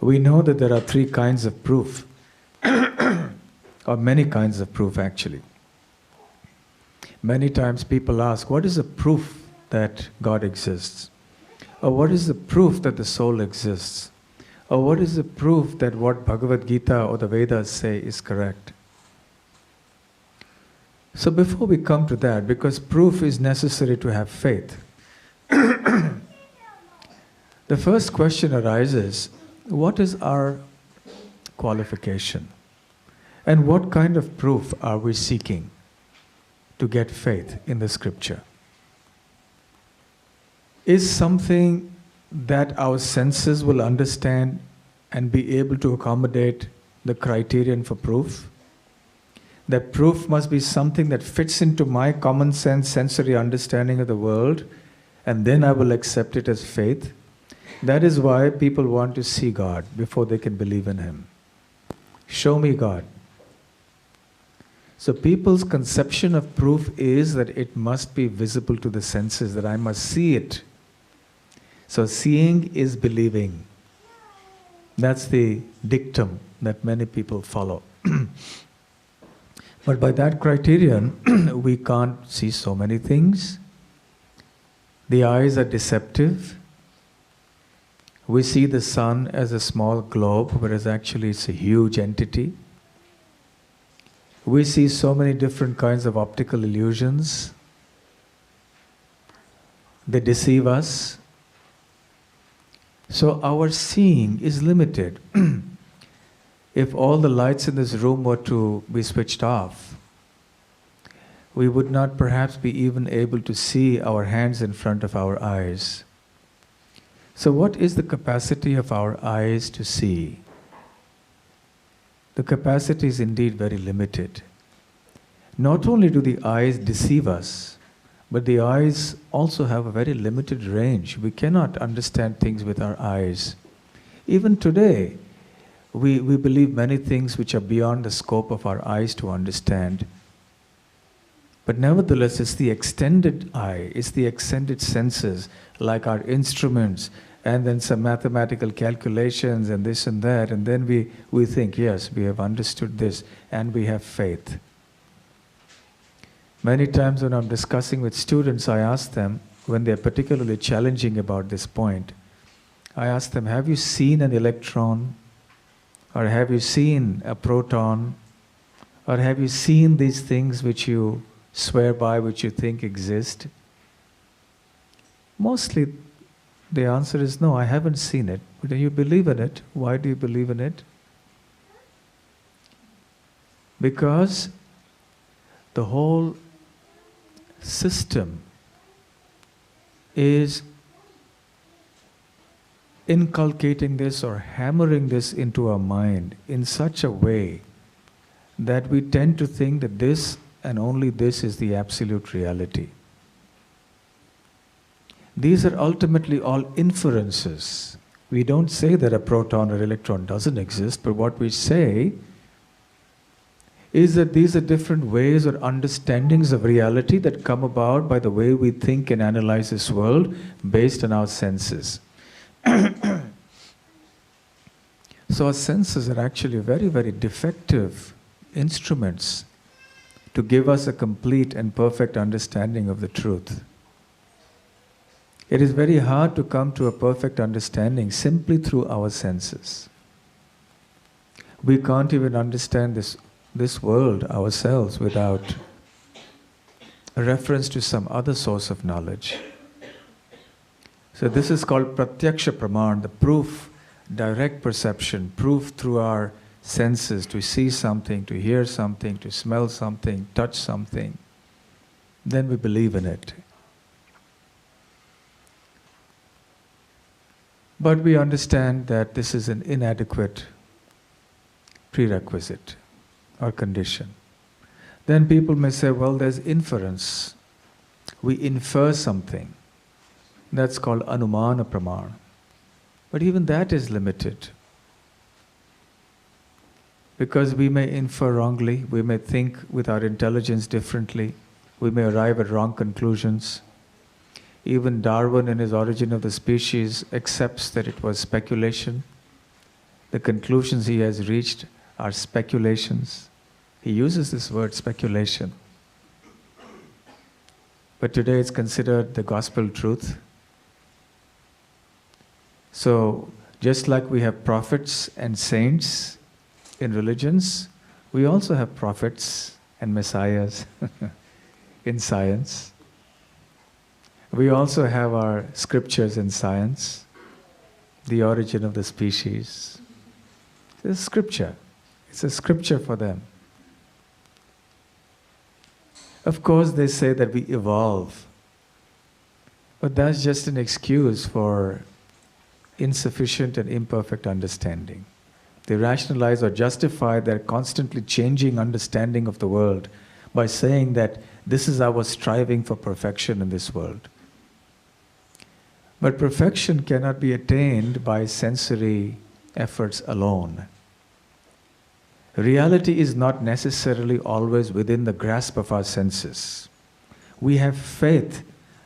We know that there are three kinds of proof, or many kinds of proof actually. Many times people ask, what is the proof that God exists? Or what is the proof that the soul exists? Or what is the proof that what Bhagavad Gita or the Vedas say is correct? So before we come to that, because proof is necessary to have faith, the first question arises, what is our qualification? And what kind of proof are we seeking to get faith in the scripture? Is something that our senses will understand and be able to accommodate the criterion for proof? That proof must be something that fits into my common sense, sensory understanding of the world, and then I will accept it as faith. That is why people want to see God before they can believe in Him. Show me God. So people's conception of proof is that it must be visible to the senses, that I must see it. So seeing is believing. That's the dictum that many people follow. But by that criterion, we can't see so many things. The eyes are deceptive. We see the sun as a small globe, whereas actually it's a huge entity. We see so many different kinds of optical illusions. They deceive us. So our seeing is limited. If all the lights in this room were to be switched off, we would not perhaps be even able to see our hands in front of our eyes. So what is the capacity of our eyes to see? The capacity is indeed very limited. Not only do the eyes deceive us, but the eyes also have a very limited range. We cannot understand things with our eyes. Even today, we believe many things which are beyond the scope of our eyes to understand. But nevertheless, it's the extended eye, it's the extended senses, like our instruments, and then some mathematical calculations and this and that, and then we think, yes, we have understood this, and we have faith. Many times when I'm discussing with students, I ask them, when they're particularly challenging about this point, I ask them, have you seen an electron? Or have you seen a proton? Or have you seen these things which you swear by, which you think exist? Mostly the answer is no, I haven't seen it. But do you believe in it? Why do you believe in it? Because the whole system is inculcating this or hammering this into our mind in such a way that we tend to think that this and only this is the absolute reality. These are ultimately all inferences. We don't say that a proton or electron doesn't exist, but what we say is that these are different ways or understandings of reality that come about by the way we think and analyze this world based on our senses. So our senses are actually very, very defective instruments to give us a complete and perfect understanding of the truth. It is very hard to come to a perfect understanding simply through our senses. We can't even understand this world ourselves without a reference to some other source of knowledge. So this is called pratyaksha praman, the proof, direct perception, proof through our senses, to see something, to hear something, to smell something, touch something. Then we believe in it. But we understand that this is an inadequate prerequisite or condition. Then people may say, well, there's inference. We infer something. That's called anumana praman. But even that is limited. Because we may infer wrongly, we may think with our intelligence differently, we may arrive at wrong conclusions. Even Darwin in his Origin of the Species accepts that it was speculation. The conclusions he has reached are speculations. He uses this word speculation. But today it's considered the gospel truth. So, just like we have prophets and saints in religions, we also have prophets and messiahs in science. We also have our scriptures in science, the origin of the species. It's scripture. It's a scripture for them. Of course, they say that we evolve, but that's just an excuse for insufficient and imperfect understanding. They rationalize or justify their constantly changing understanding of the world by saying that this is our striving for perfection in this world. But perfection cannot be attained by sensory efforts alone. Reality is not necessarily always within the grasp of our senses. We have faith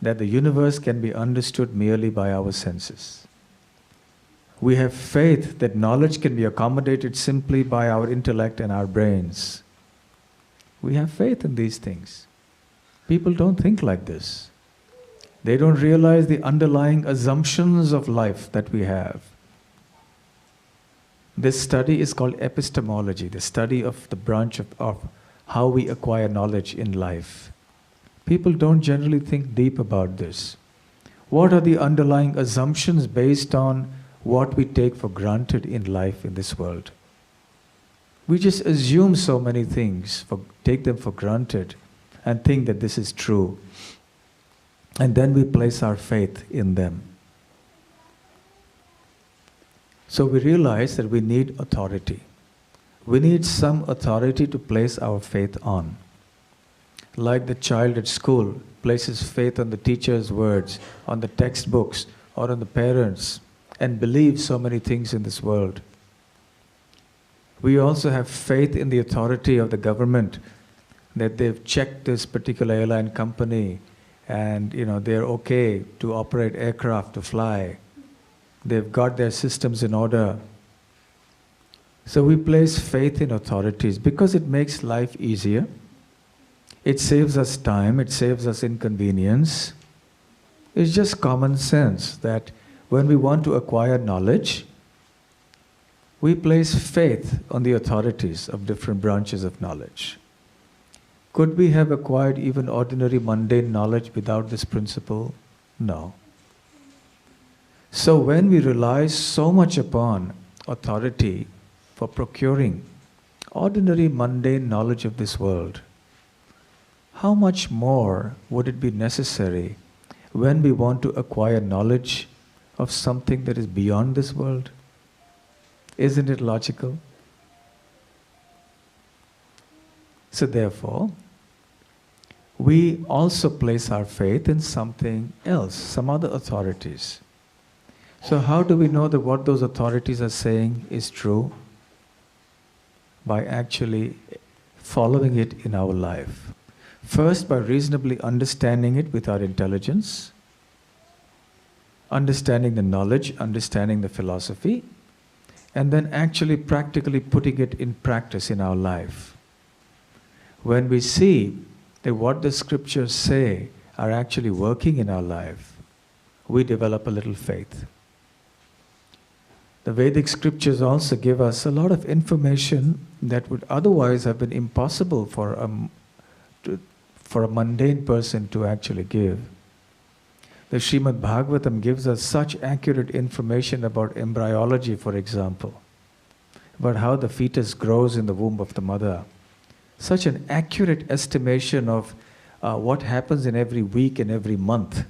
that the universe can be understood merely by our senses. We have faith that knowledge can be accommodated simply by our intellect and our brains. We have faith in these things. People don't think like this. They don't realize the underlying assumptions of life that we have. This study is called epistemology, the study of the branch of how we acquire knowledge in life. People don't generally think deep about this. What are the underlying assumptions based on what we take for granted in life in this world? We just assume so many things, take them for granted, and think that this is true. And then we place our faith in them. So we realize that we need authority. We need some authority to place our faith on. Like the child at school places faith on the teacher's words, on the textbooks, or on the parents, and believes so many things in this world. We also have faith in the authority of the government, that they've checked this particular airline company and they're okay to operate aircraft to fly. They've got their systems in order. So we place faith in authorities because it makes life easier. It saves us time, it saves us inconvenience. It's just common sense that when we want to acquire knowledge, we place faith on the authorities of different branches of knowledge. Could we have acquired even ordinary mundane knowledge without this principle? No. So when we rely so much upon authority for procuring ordinary mundane knowledge of this world, how much more would it be necessary when we want to acquire knowledge of something that is beyond this world? Isn't it logical? So therefore, we also place our faith in something else, some other authorities. So how do we know that what those authorities are saying is true? By actually following it in our life. First, by reasonably understanding it with our intelligence, understanding the knowledge, understanding the philosophy, and then actually practically putting it in practice in our life. When we see that what the scriptures say are actually working in our life, we develop a little faith. The Vedic scriptures also give us a lot of information that would otherwise have been impossible for a mundane person to actually give. The Srimad Bhagavatam gives us such accurate information about embryology, for example, about how the fetus grows in the womb of the mother. Such an accurate estimation of what happens in every week and every month.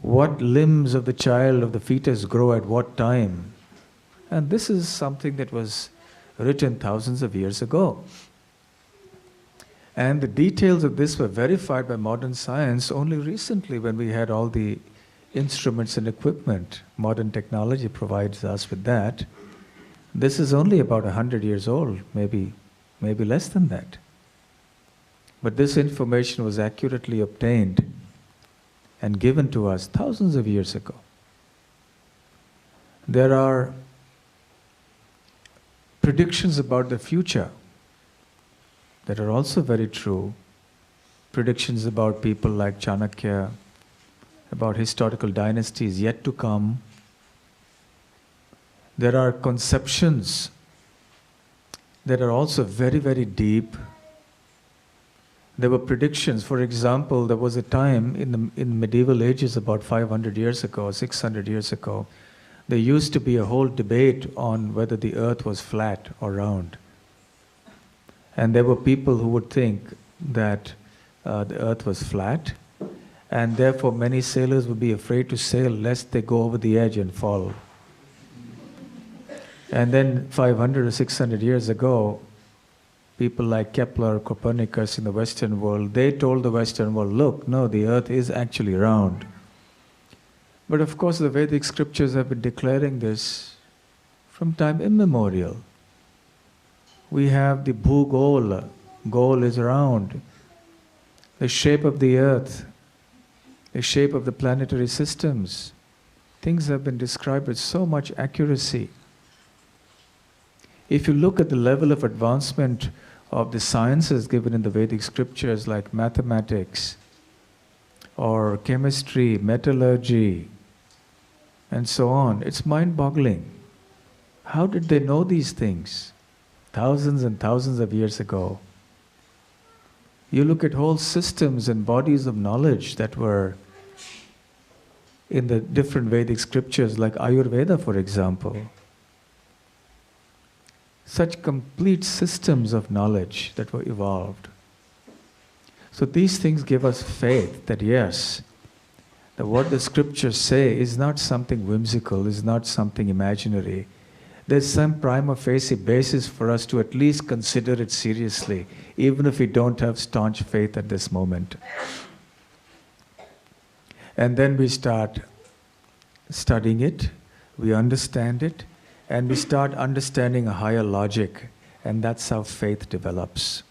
What limbs of the child, of the fetus grow at what time. And this is something that was written thousands of years ago. And the details of this were verified by modern science only recently when we had all the instruments and equipment. Modern technology provides us with that. This is only about 100 years old, maybe less than that. But this information was accurately obtained and given to us thousands of years ago. There are predictions about the future that are also very true. Predictions about people like Chanakya, about historical dynasties yet to come. There are conceptions that are also very, very deep. There were predictions. For example, there was a time in medieval ages, about 500 years ago, 600 years ago, there used to be a whole debate on whether the earth was flat or round. And there were people who would think that the earth was flat, and therefore many sailors would be afraid to sail lest they go over the edge and fall. And then 500 or 600 years ago, people like Kepler, Copernicus in the Western world, they told the Western world, look, no, the earth is actually round. But of course the Vedic scriptures have been declaring this from time immemorial. We have the Bhugol, goal is round. The shape of the earth, the shape of the planetary systems, things have been described with so much accuracy. If you look at the level of advancement of the sciences given in the Vedic scriptures like mathematics or chemistry, metallurgy, and so on, it's mind-boggling. How did they know these things thousands and thousands of years ago? You look at whole systems and bodies of knowledge that were in the different Vedic scriptures, like Ayurveda, for example. Such complete systems of knowledge that were evolved. So these things give us faith that yes, that what the scriptures say is not something whimsical, is not something imaginary. There's some prima facie basis for us to at least consider it seriously, even if we don't have staunch faith at this moment. And then we start studying it, we understand it, and we start understanding a higher logic, and that's how faith develops.